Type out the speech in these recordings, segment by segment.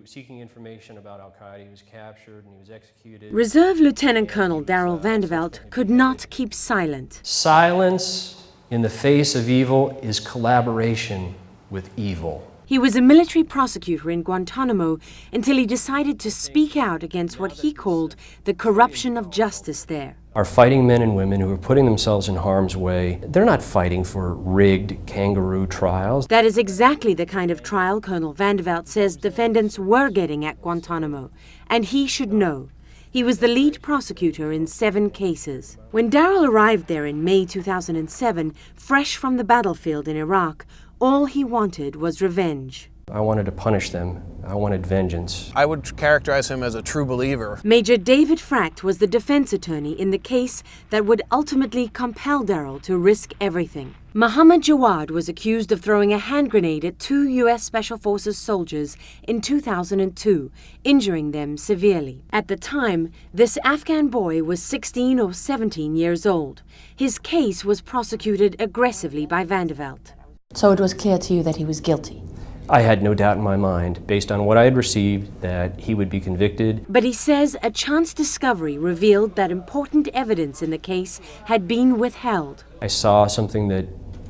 seeking information about Al-Qaeda. He was captured and he was executed. Reserve Lieutenant Colonel Darrell Vandeveld could not keep silent. Silence in the face of evil is collaboration with evil. He was a military prosecutor in Guantanamo until he decided to speak out against what he called the corruption of justice there. Our fighting men and women who are putting themselves in harm's way, they're not fighting for rigged kangaroo trials. That is exactly the kind of trial Colonel Vandeveld says defendants were getting at Guantanamo, and he should know. He was the lead prosecutor in 7 cases. When Darrell arrived there in May 2007, fresh from the battlefield in Iraq, all he wanted was revenge. I wanted to punish them. I wanted vengeance. I would characterize him as a true believer. Major David Fracht was the defense attorney in the case that would ultimately compel Darrell to risk everything. Mohammed Jawad was accused of throwing a hand grenade at 2 U.S. Special Forces soldiers in 2002, injuring them severely. At the time, this Afghan boy was 16 or 17 years old. His case was prosecuted aggressively by Vandeveld. So it was clear to you that he was guilty? I had no doubt in my mind, based on what I had received, that he would be convicted. But he says a chance discovery revealed that important evidence in the case had been withheld. I saw something that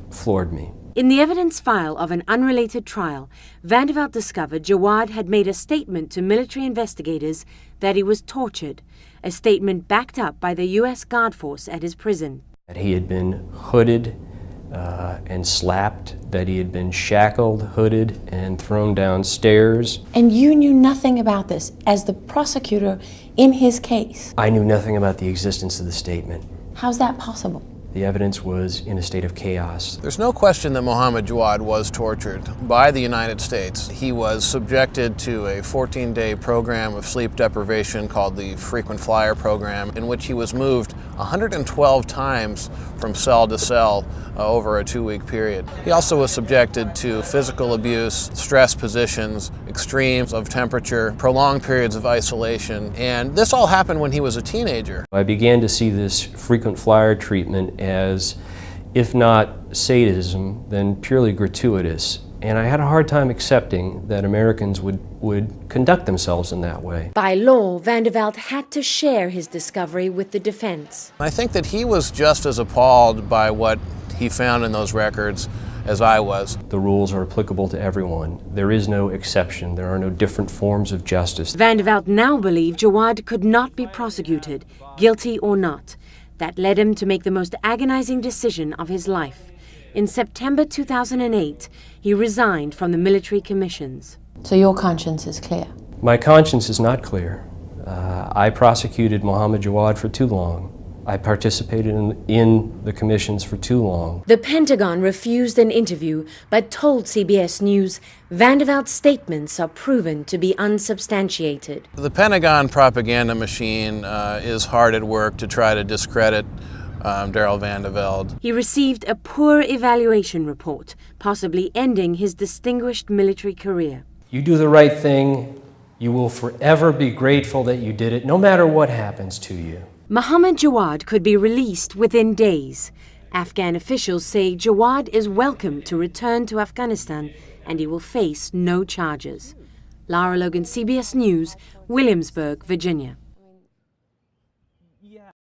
floored me. In the evidence file of an unrelated trial, Vandeveld discovered Jawad had made a statement to military investigators that he was tortured, a statement backed up by the U.S. Guard Force at his prison. That he had been hooded and slapped, that he had been shackled, hooded, and thrown downstairs. And you knew nothing about this as the prosecutor in his case? I knew nothing about the existence of the statement. How's that possible? The evidence was in a state of chaos. There's no question that Mohammed Jawad was tortured by the United States. He was subjected to a 14-day program of sleep deprivation called the Frequent Flyer Program, in which he was moved 112 times from cell to cell over a 2-week period. He also was subjected to physical abuse, stress positions, extremes of temperature, prolonged periods of isolation, and this all happened when he was a teenager. I began to see this frequent flyer treatment as, if not sadism, then purely gratuitous. And I had a hard time accepting that Americans would conduct themselves in that way. By law, Vandeveld had to share his discovery with the defense. I think that he was just as appalled by what he found in those records as I was. The rules are applicable to everyone. There is no exception. There are no different forms of justice. Vandeveld now believed Jawad could not be prosecuted, guilty or not. That led him to make the most agonizing decision of his life. In September 2008, he resigned from the military commissions. So your conscience is clear? My conscience is not clear. I prosecuted Mohammed Jawad for too long. I participated in the commissions for too long. The Pentagon refused an interview, but told CBS News Vandeveld's statements are proven to be unsubstantiated. The Pentagon propaganda machine is hard at work to try to discredit Darrell Vandeveld. He received a poor evaluation report, possibly ending his distinguished military career. You do the right thing, you will forever be grateful that you did it, no matter what happens to you. Mohammed Jawad could be released within days. Afghan officials say Jawad is welcome to return to Afghanistan and he will face no charges. Lara Logan, CBS News, Williamsburg, Virginia.